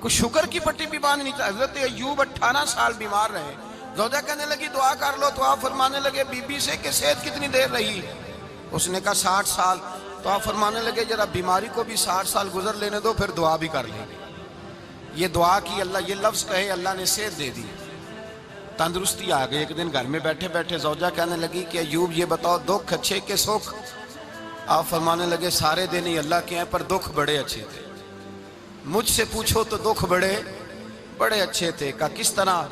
کوئی شوگر کی پٹی بھی باندھ نہیں چاہتا. حضرت ایوب 18 سال بیمار رہے. زوجہ کہنے لگی دعا کر لو تو آپ فرمانے لگے بی بی سے کہ صحت کتنی دیر رہی؟ اس نے کہا 60 سال. تو آپ فرمانے لگے ذرا بیماری کو بھی 60 سال گزر لینے دو پھر دعا بھی کر لیں گے. یہ دعا کی اللہ، یہ لفظ کہے اللہ نے صحت دے دی، تندرستی آ گئی. ایک دن گھر میں بیٹھے بیٹھے زوجہ کہنے لگی کہ ایوب یہ بتاؤ دکھ اچھے کہ سکھ؟ آپ فرمانے لگے سارے دن ہی اللہ کے ہیں پر دکھ بڑے اچھے تھے. مجھ سے پوچھو تو دکھ بڑے اچھے تھے. کہا کس طرح؟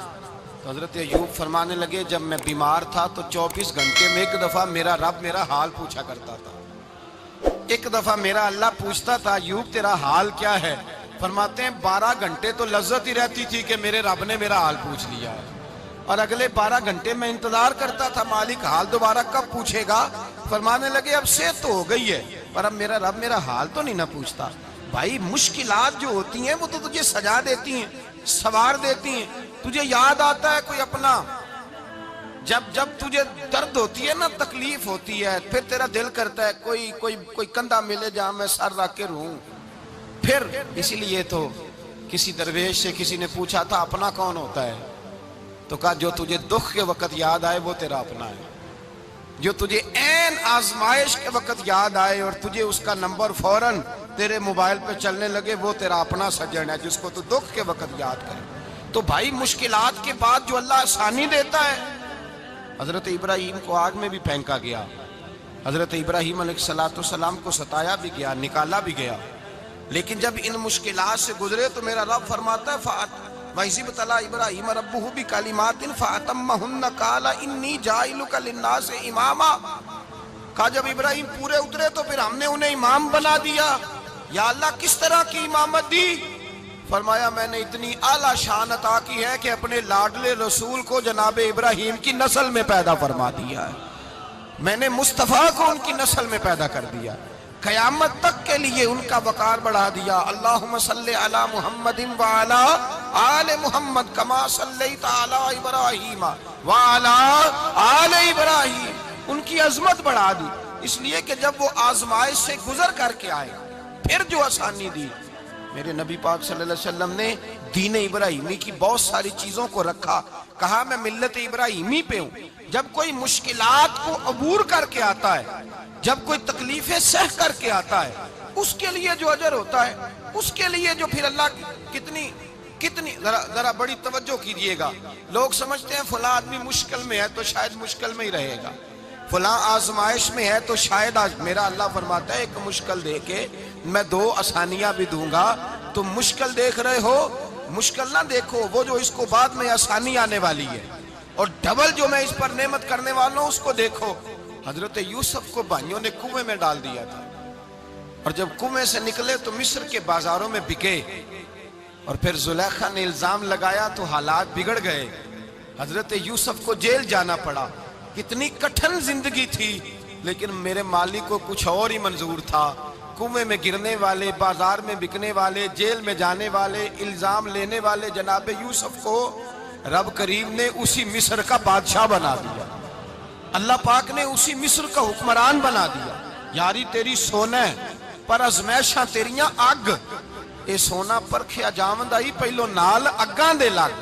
تو حضرت ایوب فرمانے لگے جب میں بیمار تھا تو 24 گھنٹے میں ایک دفعہ میرا رب میرا حال پوچھا کرتا تھا. ایک دفعہ میرا اللہ پوچھتا تھا ایوب تیرا حال کیا ہے؟ فرماتے ہیں 12 گھنٹے تو لذت ہی رہتی تھی کہ میرے رب نے میرا حال پوچھ لیا ہے، اور اگلے 12 گھنٹے میں انتظار کرتا تھا مالک حال دوبارہ کب پوچھے گا. فرمانے لگے اب صحت تو ہو گئی ہے پر اب میرا رب میرا حال تو نہیں نہ پوچھتا. بھائی مشکلات جو ہوتی ہیں وہ تو تجھے سجا دیتی ہیں، سوار دیتی ہیں. تجھے یاد آتا ہے کوئی اپنا، جب تجھے درد ہوتی ہے نا، تکلیف ہوتی ہے، پھر تیرا دل کرتا ہے کوئی کندھا ملے جہاں میں سر رکھ کے رہوں. پھر اسی لیے تو کسی درویش سے کسی نے پوچھا تھا اپنا کون ہوتا ہے؟ تو کہا جو تجھے دکھ کے وقت یاد آئے وہ تیرا اپنا ہے. جو تجھے عین آزمائش کے وقت یاد آئے اور تجھے اس کا نمبر فوراً تیرے موبائل پہ چلنے لگے وہ تیرا اپنا سجن ہے جس کو تو دکھ کے وقت یاد کرے. تو بھائی مشکلات کے بعد جو اللہ آسانی دیتا ہے. حضرت ابراہیم کو آگ میں بھی پھینکا گیا، حضرت ابراہیم علیہ السلام کو ستایا بھی گیا، نکالا بھی گیا، لیکن جب ان مشکلات سے گزرے تو میرا رب فرماتا ہے وَإِذِ ابْتَلَىٰ إِبْرَاهِيمَ رَبُّهُ بِكَلِمَاتٍ فَأَتَمَّهُنَّ قَالَ إِنِّي جَاعِلُكَ لِلنَّاسِ إِمَامًا. کہا جب ابراہیم پورے اترے تو پھر ہم نے انہیں امام بنا دیا. یا اللہ کس طرح کی امامت دی؟ فرمایا میں نے اتنی اعلیٰ شان عطا کی ہے کہ اپنے لاڈلے رسول کو جناب ابراہیم کی نسل میں پیدا فرما دیا ہے. میں نے مصطفیٰ کو ان کی نسل میں پیدا کر دیا، قیامت تک کے لیے ان کا وقار بڑھا دیا. اللہم صلی علی محمد وعلی آل محمد کما صلیت علی ابراہیم وعلی آل ابراہیم. ان کی عظمت بڑھا دی اس لیے کہ جب وہ آزمائش سے گزر کر کے آئے پھر جو آسانی دی. میرے نبی پاک صلی اللہ علیہ وسلم نے دین ابراہیمی کی بہت ساری چیزوں کو رکھا. کہا میں ملت ابراہیمی پہ ہوں. جب کوئی مشکلات کو عبور کر کے آتا ہے، جب کوئی تکلیفیں سہ کر کے آتا ہے، اس کے لیے جو اجر ہوتا ہے، اس کے لیے جو پھر اللہ کتنی ذرا بڑی توجہ کیجئے گا. لوگ سمجھتے ہیں فلاں آدمی مشکل میں ہے تو شاید مشکل میں ہی رہے گا، فلاں آزمائش میں ہے تو شاید میرا اللہ فرماتا ہے ایک مشکل دے کے میں 2 آسانیاں بھی دوں گا. تم مشکل دیکھ رہے ہو، مشکل نہ دیکھو، وہ جو اس کو بعد میں آسانی آنے والی ہے، اور ڈبل جو میں اس پر نعمت کرنے والا ہوں اس کو دیکھو. حضرت یوسف کو بھائیوں نے کنویں میں ڈال دیا تھا، اور جب کنویں سے نکلے تو مصر کے بازاروں میں بکے، اور پھر زلیخا نے الزام لگایا تو حالات بگڑ گئے. حضرت یوسف کو جیل جانا پڑا. کتنی کٹھن زندگی تھی، لیکن میرے مالک کو کچھ اور ہی منظور تھا. کنویں میں گرنے والے، بازار میں بکنے والے، جیل میں جانے والے، الزام لینے والے جناب یوسف کو رب کریم نے اسی مصر کا بادشاہ بنا دیا. اللہ پاک نے اسی مصر کا حکمران بنا دیا. یاری تیری سونا ہے پر ازمیشاں تیریاں اگ. اے سونا پرکھیا جاوندہ ہی پہلو نال اگاں دے لگ.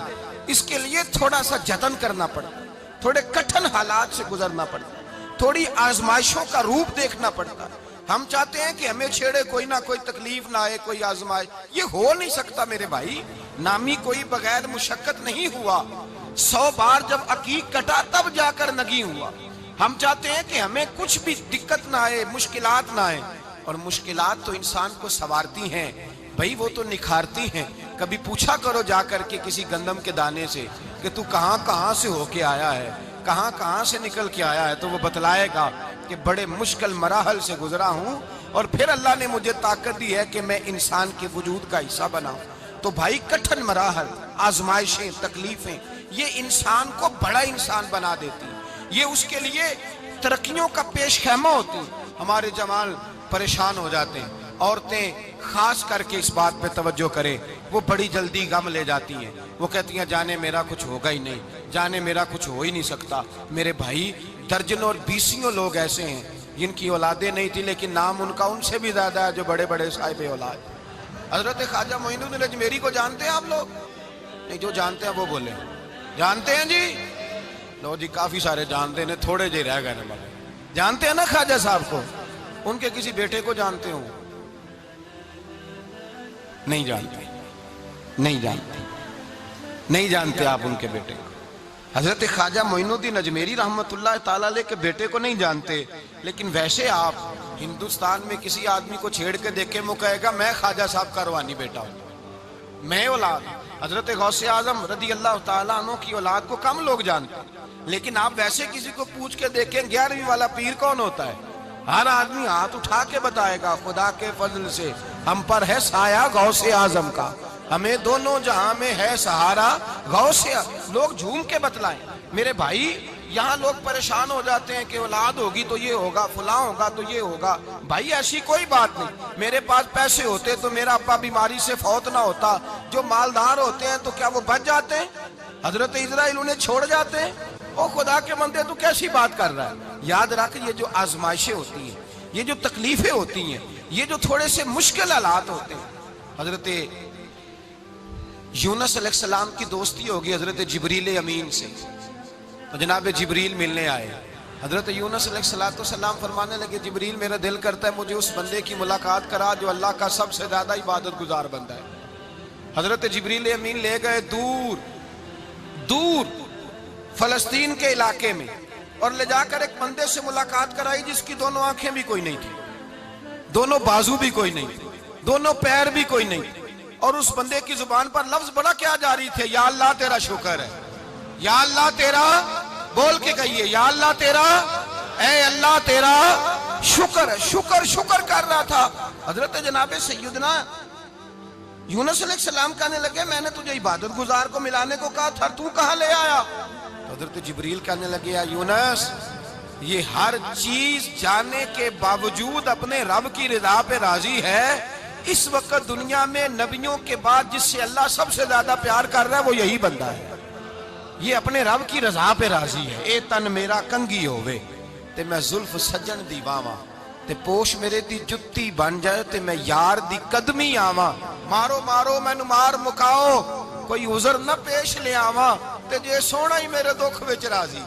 اس کے لیے تھوڑا سا جتن کرنا پڑتا، تھوڑے کٹھن حالات سے گزرنا پڑتا، تھوڑی آزمائشوں کا روپ دیکھنا پڑتا. ہم چاہتے ہیں کہ ہمیں چھیڑے کوئی نہ کوئی تکلیف نہ آئے، کوئی آزمائش. یہ ہو نہیں سکتا میرے بھائی. نامی کوئی بغیر مشقت نہیں ہوا. 100 بار جب عقیق کٹا تب جا کر نگی ہوا. ہم چاہتے ہیں کہ ہمیں کچھ بھی دقت نہ آئے، مشکلات نہ آئے. اور مشکلات تو انسان کو سنوارتی ہیں بھائی، وہ تو نکھارتی ہیں. کبھی پوچھا کرو جا کر کے کسی گندم کے دانے سے کہ تو کہاں سے ہو کے آیا ہے، کہاں سے نکل کے آیا ہے، تو وہ بتلائے گا کہ بڑے مشکل مراحل سے گزرا ہوں اور پھر اللہ نے مجھے طاقت دی ہے کہ میں انسان کے وجود کا حصہ بناؤں. تو بھائی کٹھن مراحل، آزمائشیں، تکلیفیں یہ انسان کو بڑا انسان بنا دیتی، یہ اس کے لیے ترقیوں کا پیش خیمہ ہوتی. ہمارے جوان پریشان ہو جاتے ہیں، عورتیں خاص کر کے اس بات پہ توجہ کریں، وہ بڑی جلدی غم لے جاتی ہیں. وہ کہتی ہیں جانے میرا کچھ ہوگا ہی نہیں، جانے میرا کچھ ہو ہی نہیں سکتا. میرے بھائی درجنوں اور بیسیوں لوگ ایسے ہیں جن کی اولادیں نہیں تھی لیکن نام ان کا ان سے بھی زیادہ ہے جو بڑے بڑے صاحب اولاد. حضرت خواجہ معین الدین اجمیری کو جانتے ہیں آپ لوگ؟ نہیں، جو جانتے ہیں وہ بولیں۔ جانتے ہیں جی؟ لو جی، کافی سارے جانتے ہیں، تھوڑے جی رہ گئے نا بابا۔ جانتے ہیں نا خواجہ صاحب کو؟ ان کے کسی بیٹے کو جانتے ہوں؟ نہیں جانتے، نہیں جانتے، نہیں جانتے آپ ان کے بیٹے کو۔ حضرت خواجہ معین الدین اجمیری رحمت اللہ تعالیٰ علیہ کے بیٹے کو نہیں جانتے، لیکن ویسے آپ ہندوستان میں کسی آدمی کو چھیڑ کے دیکھیں، وہ کہے گا میں خواجہ صاحب کا روحانی بیٹا ہوں، میں اولاد۔ حضرت غوث اعظم رضی اللہ تعالیٰ عنہ کی اولاد کو کم لوگ جانتے ہیں، لیکن آپ ویسے کسی کو پوچھ کے دیکھیں 11ویں والا پیر کون ہوتا ہے، ہر آدمی ہاتھ اٹھا کے بتائے گا خدا کے فضل سے ہم پر ہے سایہ غوث اعظم کا، ہمیں دونوں جہاں میں ہے سہارا غوث۔ لوگ جھوم کے بتلائیں۔ میرے بھائی، یہاں لوگ پریشان ہو جاتے ہیں کہ اولاد ہوگی تو یہ ہوگا، فلاں ہوگا تو یہ ہوگا۔ بھائی ایسی کوئی بات نہیں۔ میرے پاس پیسے ہوتے تو میرا ابا بیماری سے فوت نہ ہوتا۔ جو مالدار ہوتے ہیں تو کیا وہ بچ جاتے ہیں؟ حضرت اسرائیل انہیں چھوڑ جاتے ہیں؟ او خدا کے بندے، تو کیسی بات کر رہا ہے؟ یاد رکھ، یہ جو آزمائشیں ہوتی ہیں، یہ جو تکلیفیں ہوتی ہیں، یہ جو تھوڑے سے مشکل حالات ہوتے ہیں۔ حضرت یونس علیہ السلام کی دوستی ہوگی حضرت جبریل امین سے، تو جناب جبریل ملنے آئے۔ حضرت یونس علیہ السلام فرمانے لگے جبریل میرا دل کرتا ہے مجھے اس بندے کی ملاقات کرا جو اللہ کا سب سے زیادہ عبادت گزار بندہ ہے۔ حضرت جبریل امین لے گئے دور دور فلسطین کے علاقے میں، اور لے جا کر ایک بندے سے ملاقات کرائی جس کی دونوں آنکھیں بھی کوئی نہیں تھی، دونوں بازو بھی کوئی نہیں تھی، دونوں پیر بھی کوئی نہیں تھی، اور اس بندے کی زبان پر لفظ بڑا کیا جاری تھے، یا اللہ تیرا شکر ہے، یا اللہ تیرا، بول کے کہیے، یا اللہ تیرا، اے اللہ تیرا شکر ہے۔ شکر شکر کر رہا تھا۔ حضرت جناب سیدنا یونس علیہ السلام کہنے لگے میں نے تجھے عبادت گزار کو ملانے کو کہا تھا، تو کہاں لے آیا؟ تو حضرت جبریل کہنے لگے یا یونس، یہ ہر چیز جانے کے باوجود اپنے رب کی رضا پہ راضی ہے۔ اس وقت دنیا میں نبیوں کے بعد جس سے اللہ سب سے زیادہ پیار کر رہا ہے وہ یہی بندہ ہے، یہ اپنے رب کی رضا پہ راضی ہے۔ اے تن میرا کنگی ہووے تے میں زلف سجن دی واواں، تے پوش میرے دی جتی بن جائے تے میں یار دی قدمی آواں، مارو مارو مینو مار مکاؤ کوئی عذر نہ پیش لے آواں، تے جے سونا ہی میرے دکھ وچ راضی،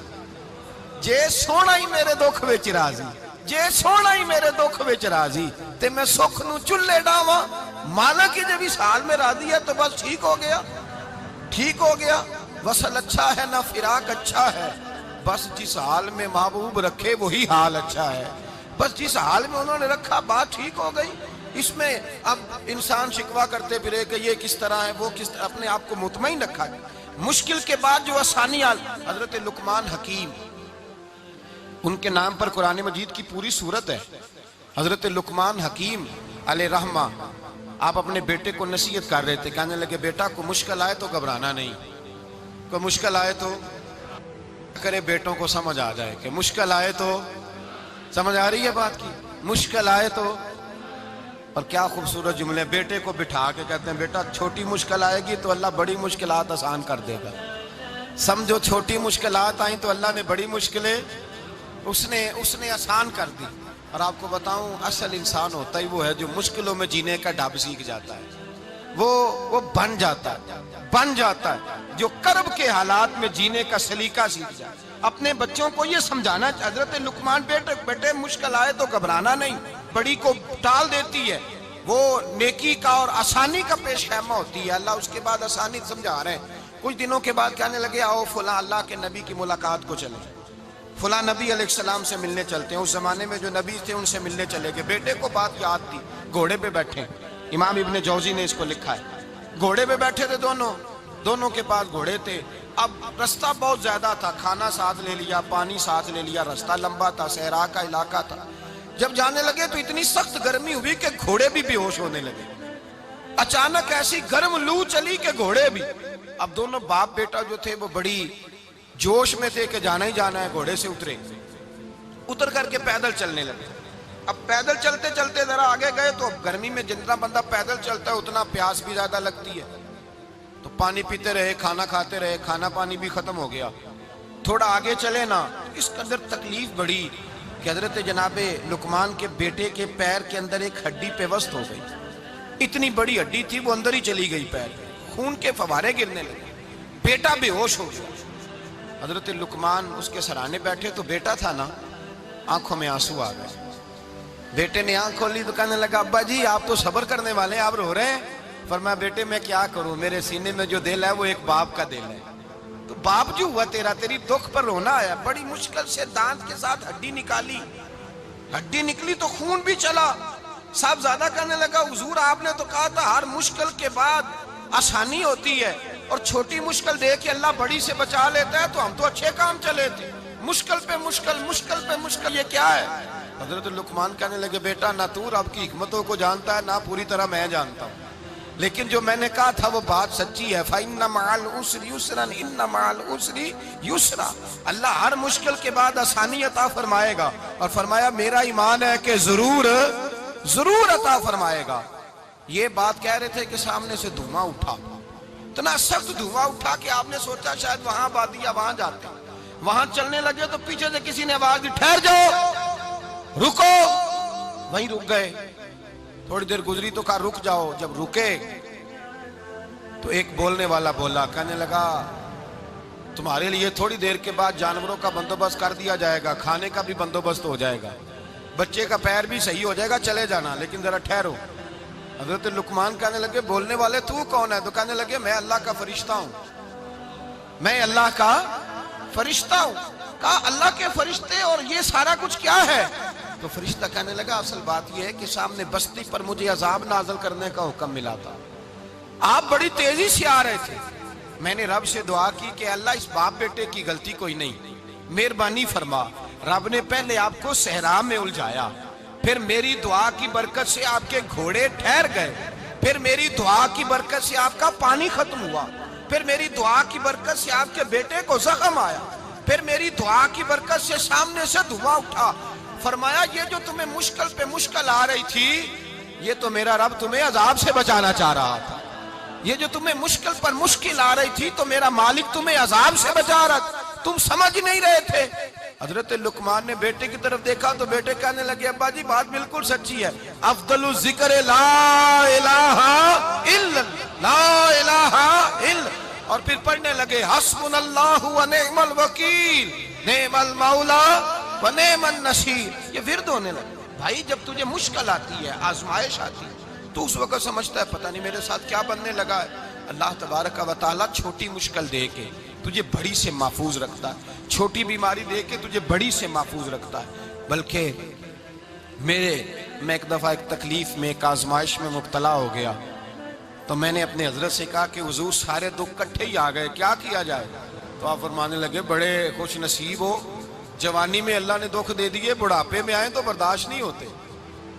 جے سونا ہی میرے دکھ وچ راضی، جے سونا ہی میرے دکھ وچ راضی، تے میں سکھ نو چلے ڈاواں۔ مالک کی جب اس حال میں راضی ہے تو بس ٹھیک ہو گیا، ٹھیک ہو گیا۔ وصل اچھا ہے نہ فراق اچھا ہے، بس جس حال میں محبوب رکھے وہی حال اچھا ہے، بس جس حال میں انہوں نے رکھا بات ٹھیک ہو گئی۔ اس میں اب انسان شکوہ کرتے پھرے کہ یہ کس طرح ہے وہ کس طرح، اپنے آپ کو مطمئن رکھا ہے۔ مشکل کے بعد جو آسانی حضرت لقمان حکیم، ان کے نام پر قرآن مجید کی پوری سورت ہے۔ حضرت لقمان حکیم علیہ رحمہ آپ اپنے بیٹے کو نصیحت کر رہے تھے، کہنے لگے بیٹا کو مشکل آئے تو گھبرانا نہیں، کوئی مشکل آئے تو کرے بیٹوں کو سمجھ آ جائے کہ مشکل آئے تو، سمجھ آ رہی ہے بات کی، مشکل آئے تو۔ اور کیا خوبصورت جملے، بیٹے کو بٹھا کے کہتے ہیں بیٹا چھوٹی مشکل آئے گی تو اللہ بڑی مشکلات آسان کر دے گا، سمجھو چھوٹی مشکلات آئیں تو اللہ نے بڑی مشکلیں اس نے آسان کر دی۔ اور آپ کو بتاؤں اصل انسان ہوتا ہی وہ ہے جو مشکلوں میں جینے کا ڈھب سیکھ جاتا ہے، وہ بن جاتا ہے جو کرب کے حالات میں جینے کا سلیقہ سیکھ جائے۔ اپنے بچوں کو یہ سمجھانا، حضرت لقمان بیٹے مشکل آئے تو گھبرانا نہیں، بڑی کو ٹال دیتی ہے، وہ نیکی کا اور آسانی کا پیش خیمہ ہوتی ہے، اللہ اس کے بعد آسانی سمجھا رہے ہیں۔ کچھ دنوں کے بعد کہنے لگے آؤ فلاں اللہ کے نبی کی ملاقات کو چلیں، فلاں نبی علیہ السلام سے ملنے چلتے ہیں۔ اس زمانے میں جو نبی تھے ان سے ملنے چلے گئے۔ بیٹے کو بات یاد تھی، گھوڑے پہ بیٹھے، امام ابن جوزی نے اس کو لکھا ہے، گھوڑے پہ بیٹھے تھے دونوں کے پاس گھوڑے تھے۔ اب رستہ بہت زیادہ تھا، کھانا ساتھ لے لیا، پانی ساتھ لے لیا، رستہ لمبا تھا، صحرا کا علاقہ تھا۔ جب جانے لگے تو اتنی سخت گرمی ہوئی کہ گھوڑے بھی بے ہوش ہونے لگے، اچانک ایسی گرم لو چلی کہ گھوڑے بھی۔ اب دونوں باپ بیٹا جو تھے وہ بڑی جوش میں تھے کہ جانا ہی جانا ہے، گھوڑے سے اتر کر کے پیدل چلنے لگے۔ اب پیدل چلتے چلتے ذرا آگے گئے تو اب گرمی میں جتنا بندہ پیدل چلتا ہے اتنا پیاس بھی زیادہ لگتی ہے، تو پانی پیتے رہے، کھانا کھاتے رہے، کھانا پانی بھی ختم ہو گیا۔ تھوڑا آگے چلے نا، اس کے اندر تکلیف بڑی کہ حضرت جناب لقمان کے بیٹے کے پیر کے اندر ایک ہڈی پیوست ہو گئی، اتنی بڑی ہڈی تھی وہ اندر ہی چلی گئی پیر، خون کے فوارے گرنے لگے، بیٹا بے ہوش ہو گیا۔ حضرت لقمان اس کے سرانے بیٹھے تو بیٹا تھا نا، آنکھوں میں آنسو آ گئے۔ بیٹے نے آنکھ کھولی تو کہنے لگا ابا جی آپ تو صبر کرنے والے ہیں، آپ رو رہے ہیں۔ فرمایا بیٹے میں کیا کروں، میرے سینے میں جو دل ہے وہ ایک باپ کا دل ہے، تو باپ جو ہوا تیرا، تیری دکھ پر رونا آیا۔ بڑی مشکل سے دانت کے ساتھ ہڈی نکالی، ہڈی نکلی تو خون بھی چلا۔ صاحب زیادہ کہنے لگا حضور آپ نے تو کہا تھا ہر مشکل کے بعد آسانی ہوتی ہے، اور چھوٹی مشکل دیکھ کے اللہ بڑی سے بچا لیتا ہے، تو ہم تو اچھے کام چلے تھے، مشکل پہ مشکل، مشکل پہ مشکل، یہ کیا ہے؟ حضرت لقمان کہنے لگے بیٹا نہ تو رب کی حکمتوں کو جانتا ہے، نہ پوری طرح میں جانتا ہوں، لیکن جو میں نے کہا تھا وہ بات سچی ہے۔ فَإِنَّ مَعَ الْعُسْرِ يُسْرًا إِنَّ مَعَ الْعُسْرِ يُسْرًا، اللہ ہر مشکل کے بعد آسانی عطا فرمائے گا، اور فرمایا میرا ایمان ہے کہ ضرور ضرور عطا فرمائے گا۔ یہ بات کہہ رہے تھے کہ سامنے سے دھواں اٹھا، اتنا سخت دھواں اٹھا کہ آپ نے سوچا شاید وہاں بادیا وہاں جاتے ہیں۔ وہاں چلنے لگے تو پیچھے سے کسی نے آواز دی ٹھہر جاؤ، رکو، وہیں رک گئے۔ تھوڑی دیر گزری تو کہا رک جاؤ، جب رکے تو ایک بولنے والا بولا، کہنے لگا تمہارے لیے تھوڑی دیر کے بعد جانوروں کا بندوبست کر دیا جائے گا، کھانے کا بھی بندوبست ہو جائے گا، بچے کا پیر بھی صحیح ہو جائے گا، چلے جانا، لیکن ذرا ٹھہرو۔ حضرت لقمان کہنے لگے بولنے والے تو کون ہے؟ تو کہنے لگے میں اللہ کا فرشتہ ہوں، میں اللہ کا فرشتہ ہوں۔ کہا اللہ کے فرشتے اور یہ سارا کچھ کیا ہے؟ تو فرشتہ کہنے لگا اصل بات یہ ہے کہ سامنے بستی پر مجھے عذاب نازل کرنے کا حکم ملا تھا، آپ بڑی تیزی سے آ رہے تھے، میں نے رب سے دعا کی کہ اللہ اس باپ بیٹے کی غلطی کوئی نہیں، مہربانی فرما۔ رب نے پہلے آپ کو صحرا میں الجھایا، پھر میری دعا کی برکت سے آپ کے گھوڑے ٹھہر گئے، پھر میری دعا کی برکت سے آپ کا پانی ختم ہوا، پھر میری دعا کی برکت سے آپ کے بیٹے کو زخم آیا، پھر میری دعا کی برکت سے سامنے سے دھواں اٹھا۔ فرمایا یہ جو تمہیں مشکل پہ مشکل آ رہی تھی، یہ تو میرا رب تمہیں عذاب سے بچانا چاہ رہا تھا، یہ جو تمہیں مشکل پر مشکل آ رہی تھی تو میرا مالک تمہیں عذاب سے بچا رہا تھا، تم سمجھ نہیں رہے تھے۔ حضرت لقمان نے بیٹے کی طرف دیکھا تو بیٹے کہنے لگے ابا جی بات بالکل سچی ہے، افضل الذکر لا الہ الا لا الہ الا، اور پھر پڑھنے لگے حسبنا اللہ و نعم الوکیل نعم المولا و نعم النصیر۔ یہ ورد ہونے لگے۔ بھائی جب تجھے مشکل آتی ہے، آزمائش آتی ہے، تو اس وقت سمجھتا ہے پتہ نہیں میرے ساتھ کیا بننے لگا ہے۔ اللہ تبارک و تعالیٰ چھوٹی مشکل دے کے تجھے بڑی سے محفوظ رکھتا ہے، چھوٹی بیماری دے کے تجھے بڑی سے محفوظ رکھتا ہے۔ بلکہ میں ایک دفعہ ایک تکلیف میں، ایک آزمائش میں مبتلا ہو گیا، تو میں نے اپنے حضرت سے کہا کہ حضور سارے دکھ کٹھے ہی آ گئے، کیا کیا جائے؟ تو آپ فرمانے لگے بڑے خوش نصیب ہو، جوانی میں اللہ نے دکھ دے دیے، بڑھاپے میں آئے تو برداشت نہیں ہوتے،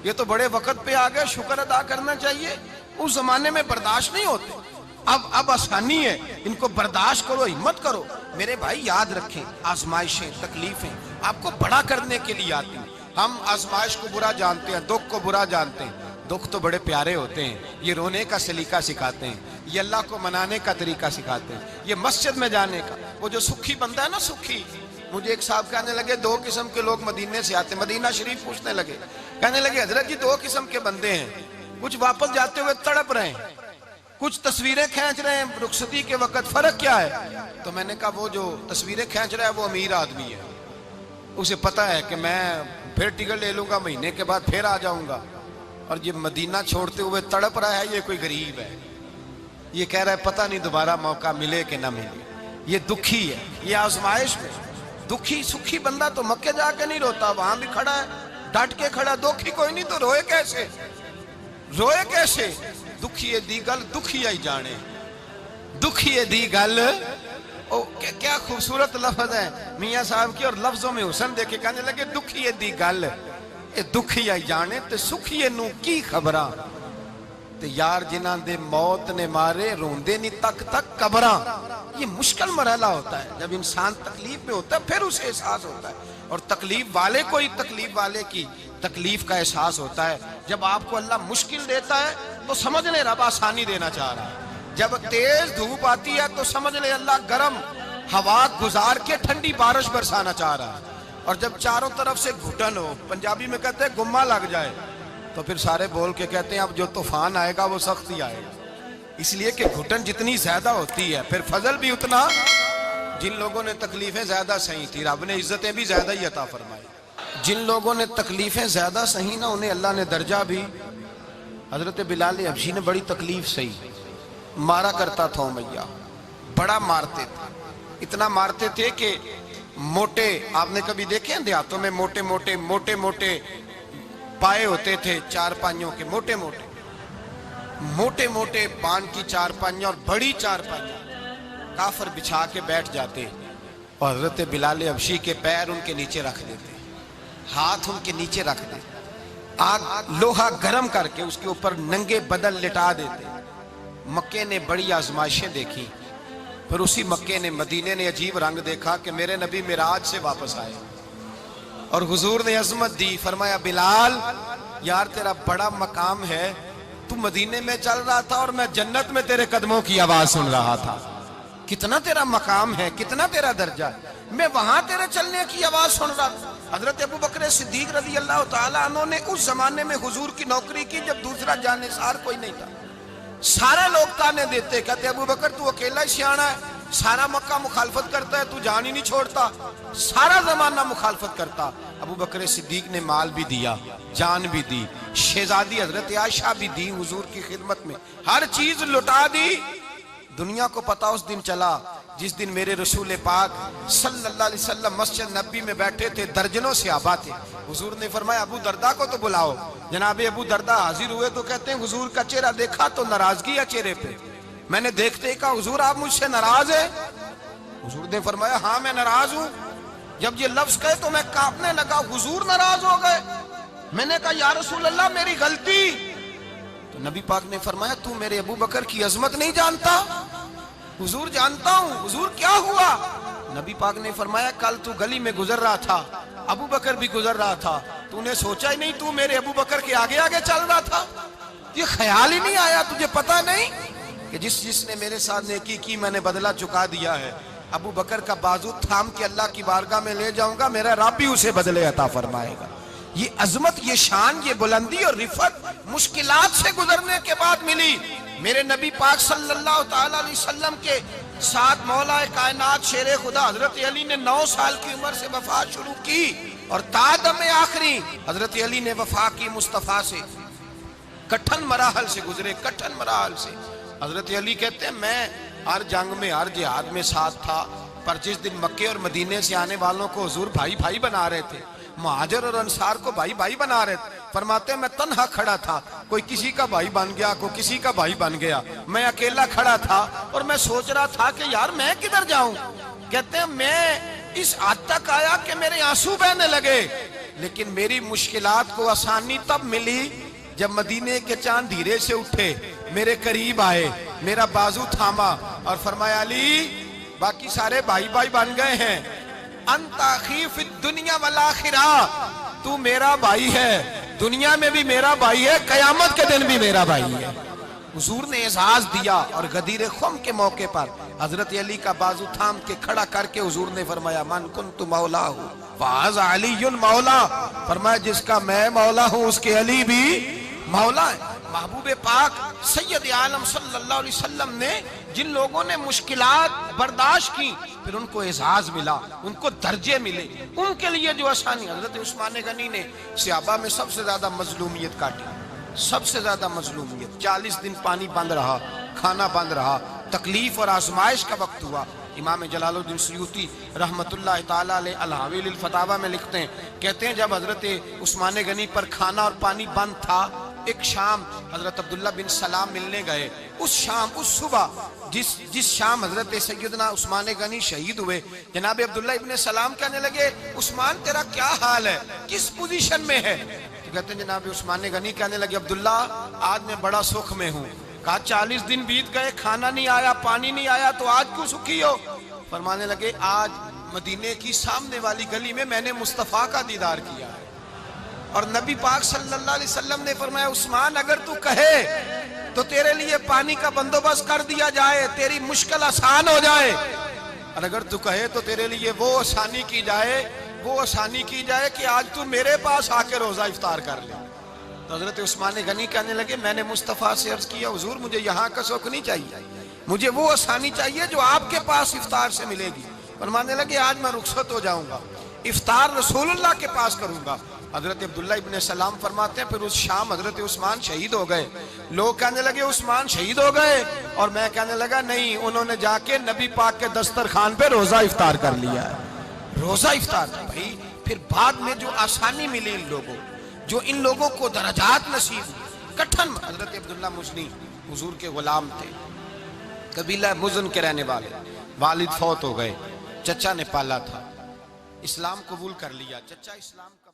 یہ تو بڑے وقت پہ آ گئے، شکر ادا کرنا چاہیے، اس زمانے میں برداشت نہیں ہوتے، اب آسانی ہے، ان کو برداشت کرو، ہمت کرو۔ میرے بھائی یاد رکھیں آزمائشیں، تکلیفیں آپ کو بڑا کرنے کے لیے آتی ہیں۔ ہم آزمائش کو برا جانتے ہیں، دکھ کو برا جانتے ہیں، دکھ تو بڑے پیارے ہوتے ہیں، یہ رونے کا سلیقہ سکھاتے ہیں، یہ اللہ کو منانے کا طریقہ سکھاتے ہیں، یہ مسجد میں جانے کا۔ وہ جو سکھی بندہ ہے نا، سکھی، مجھے ایک صاحب کہنے لگے دو قسم کے لوگ مدینے سے آتے، مدینہ شریف پوچھنے لگے، کہنے لگے حضرت جی دو قسم کے بندے ہیں، کچھ واپس جاتے ہوئے تڑپ رہے ہیں، کچھ تصویریں کھینچ رہے ہیں رخصتی کے وقت، فرق کیا ہے؟ تو میں نے کہا وہ جو تصویریں کھینچ رہا ہے وہ امیر آدمی ہے، اسے پتا ہے کہ میں پھر ٹکٹ لے لوں گا، مہینے کے بعد پھر آ جاؤں گا، اور یہ مدینہ چھوڑتے ہوئے تڑپ رہا ہے، یہ کوئی غریب ہے، یہ کہہ رہا ہے پتہ نہیں دوبارہ موقع ملے کہ نہ ملے، یہ دکھی ہے، یہ آزمائش میں دکھی۔ سکھی بندہ تو مکے جا کے نہیں روتا، وہاں بھی کھڑا ہے، ڈٹ کے کھڑا، دکھی کوئی نہیں تو روئے کیسے؟ روئے کیسے؟ دکھیے دی گل دکھیا ہی جانے، دکھیے دی گل، کیا خوبصورت لفظ ہے میاں صاحب کی، اور لفظوں میں حسن دیکھے کہنے لگے دکھیے دی گل اے دکھیا ہی جانے، تے سکھیے نو کی خبراں، تے یار جنہاں دے موت نے مارے روندے نہیں تک تک قبراں۔ یہ مشکل مرحلہ ہوتا ہے، جب انسان تکلیف میں ہوتا ہے پھر اسے احساس ہوتا ہے، اور تکلیف والے کو ہی تکلیف والے کی تکلیف کا احساس ہوتا ہے۔ جب آپ کو اللہ مشکل دیتا ہے تو سمجھ لیں رب آسانی دینا چاہ رہا ہے، جب تیز دھوپ آتی ہے تو سمجھ لیں اللہ گرم ہوا گزار کے ٹھنڈی بارش برسانا چاہ رہا ہے، اور جب چاروں طرف سے گھٹن ہو، پنجابی میں کہتے ہیں گمہ لگ جائے، تو پھر سارے بول کے کہتے ہیں اب جو طوفان آئے گا وہ سخت ہی آئے گا، اس لیے کہ گھٹن جتنی زیادہ ہوتی ہے پھر فضل بھی اتنا. جن لوگوں نے تکلیفیں زیادہ سہی تھی رب نے عزتیں بھی زیادہ ہی عطا فرمائی. جن لوگوں نے تکلیفیں زیادہ سہی نا انہیں اللہ نے درجہ بھی. حضرت بلال حبشی نے بڑی تکلیف سہی، مارا کرتا تھا امیہ، بڑا مارتے تھے، اتنا مارتے تھے کہ موٹے، آپ نے کبھی دیکھے ہیں دیہاتوں میں موٹے موٹے پائے ہوتے تھے چار پائیوں کے، موٹے موٹے پان کی چار پائیاں اور بڑی چار پائیاں کافر بچھا کے بیٹھ جاتے اور حضرت بلال حبشی کے پیر ان کے نیچے رکھ دیتے، ہاتھ ان کے نیچے رکھ دیتے، آگ لوہا گرم کر کے اس کے اوپر ننگے بدن لٹا دیتے. مکے نے بڑی آزمائشیں دیکھی، پھر اسی مکے نے مدینے نے عجیب رنگ دیکھا کہ میرے نبی معراج سے واپس آئے اور حضور نے عظمت دی. فرمایا بلال یار تیرا بڑا مقام ہے، تو مدینے میں چل رہا تھا اور میں جنت میں تیرے قدموں کی آواز سن رہا تھا. کتنا تیرا مقام ہے، کتنا تیرا درجہ ہے، میں وہاں تیرے چلنے کی آواز سن رہا تھا. حضرت ابو بکر صدیق رضی اللہ تعالیٰ عنہ نے اس زمانے میں حضور کی نوکری کی جب دوسرا جانثار کوئی نہیں تھا. سارے لوگ تانے دیتے، کہتے ابو بکر تو اکیلا ہی سیاںا ہے، سارا مکہ مخالفت کرتا ہے، تو جان ہی نہیں چھوڑتا، سارا زمانہ مخالفت کرتا. ابو بکر صدیق نے مال بھی دیا، جان بھی دی، شہزادی حضرت عائشہ بھی دی حضور کی خدمت میں، ہر چیز لٹا دی. دنیا کو پتا اس دن چلا جس دن میرے رسول پاک صلی اللہ علیہ وسلم مسجد نبی میں بیٹھے تھے، درجنوں صحابہ تھے. حضور نے فرمایا ابو دردہ کو تو بلاؤ. جناب ابو دردہ حاضر ہوئے تو کہتے ہیں حضور کا چہرہ دیکھا تو ناراضگی ہے چہرے پہ. میں نے دیکھتے ہی کہا حضور آپ مجھ سے ناراض ہیں؟ حضور نے فرمایا ہاں میں ناراض ہوں. جب یہ لفظ کہے تو میں کانپنے لگا، حضور ناراض ہو گئے. میں نے کہا یا رسول اللہ میری غلطی. تو نبی پاک نے فرمایا تو میرے ابو بکر کی عظمت نہیں جانتا؟ حضور جانتا ہوں. حضور کیا ہوا؟ نبی پاک نے فرمایا کل تو گلی میں گزر رہا تھا، ابو بکر بھی گزر رہا تھا، تو نے سوچا ہی نہیں تو میرے ابو بکر کے آگے آگے چل رہا تھا؟ یہ خیال ہی نہیں آیا، تجھے پتا نہیں کہ جس نے میرے ساتھ نیکی کی میں نے بدلہ چکا دیا ہے. ابو بکر کا بازو تھام کے اللہ کی بارگاہ میں لے جاؤں گا، میرا رب بھی اسے بدلے عطا فرمائے گا. یہ عظمت، یہ شان، یہ بلندی اور رفعت مشکلات سے گزرنے کے بعد ملی. میرے نبی پاک صلی اللہ تعالیٰ علیہ وسلم کے ساتھ مولا کائنات شیر خدا حضرت علی نے 9 سال کی عمر سے وفات شروع کی اور تا دم آخری حضرت علی نے وفا کی مصطفیٰ سے. کٹھن مراحل سے گزرے، کٹھن مراحل سے. حضرت علی کہتے ہیں میں ہر جنگ میں، ہر جہاد میں ساتھ تھا، پر جس دن مکے اور مدینے سے آنے والوں کو حضور بھائی بھائی بنا رہے تھے، مہاجر اور انصار کو بھائی بھائی بنا رہے تھے. فرماتے ہیں میں تنہا کھڑا تھا، کوئی کسی کا بھائی بن گیا، کوئی کسی کا بھائی بن گیا، میں اکیلا کھڑا تھا اور میں سوچ رہا تھا کہ یار میں کدھر جاؤں. کہتے ہیں میں اس حد تک آیا کہ میرے آنسو بہنے لگے، لیکن میری مشکلات کو آسانی تب ملی جب مدینے کے چاند دھیرے سے اٹھے، میرے قریب آئے، میرا بازو تھاما اور فرمایا علی باقی سارے بھائی بھائی بن گئے ہیں، انت اخی فی الدنیا والآخرہ، تو میرا بھائی ہے، دنیا میں بھی میرا بھائی ہے، قیامت کے دن بھی میرا بھائی ہے. حضور نے اعزاز دیا اور غدیر خم کے موقع پر حضرت علی کا بازو تھام کے کھڑا کر کے حضور نے فرمایا من کنت مولا ہوں فہذا علی مولا. فرمایا جس کا میں مولا ہوں اس کے علی بھی مولا ہے. محبوب پاک سید عالم صلی اللہ علیہ وسلم نے جن لوگوں نے مشکلات برداشت کی پھر ان کو اعزاز ملا، ان کو درجے ملے، ان کے لیے جو آسانی. حضرت عثمان غنی نے صحابہ میں سب سے زیادہ مظلومیت کاٹی، سب سے زیادہ مظلومیت. 40 دن پانی بند رہا، کھانا بند رہا، تکلیف اور آزمائش کا وقت ہوا. امام جلال الدین سیوطی رحمت اللہ تعالیٰ علیہ الحاوی للفتاوی میں لکھتے ہیں، کہتے ہیں جب حضرت عثمان غنی پر کھانا اور پانی بند تھا، ایک شام حضرت عبداللہ بن سلام ملنے گئے. اس شام، اس صبح جس شام حضرت سیدنا عثمان غنی شہید ہوئے، جناب عبداللہ ابن سلام کہنے لگے عثمان تیرا کیا حال ہے، کس پوزیشن میں ہے؟ تو کہتے ہیں جناب عثمان غنی کہنے لگے عبداللہ آج میں بڑا سکھ میں ہوں. کہا 40 دن بیت گئے، کھانا نہیں آیا، پانی نہیں آیا، تو آج کیوں سکھی ہو؟ فرمانے لگے آج مدینے کی سامنے والی گلی میں میں نے مصطفیٰ کا دیدار کیا ہے اور نبی پاک صلی اللہ علیہ وسلم نے فرمایا عثمان اگر تو کہے تو تیرے لیے پانی کا بندوبست کر دیا جائے، تیری مشکل آسان ہو جائے، اور اگر تو کہے تو تیرے لیے وہ آسانی کی جائے کہ آج تو میرے پاس آ کے روزہ افطار کر لے. تو حضرت عثمان غنی کہنے لگے میں نے مصطفیٰ سے عرض کیا حضور مجھے یہاں کا سوکھ نہیں چاہیے، مجھے وہ آسانی چاہیے جو آپ کے پاس افطار سے ملے گی۔ فرمانے لگے آج میں رخصت ہو جاؤں گا، افطار رسول اللہ کے پاس کروں گا۔ حضرت عبداللہ ابن سلام فرماتے ہیں پھر اس شام حضرت عثمان شہید ہو گئے۔ لوگ کہنے لگے عثمان شہید ہو گئے، اور میں کہنے لگا نہیں، انہوں نے جا کے نبی پاک کے دسترخوان پہ روزہ افطار کر لیا ہے۔ روزہ افطار بھائی، پھر بعد میں جو آسانی ملی ان لوگوں، جو ان لوگوں کو درجات نصیب ہوئی، کٹھن۔ حضرت عبداللہ مزنی حضور کے غلام تھے، قبیلہ مزن کے رہنے والے، والد فوت ہو گئے، چچا نے پالا تھا، اسلام قبول کر لیا، چچا اسلام کا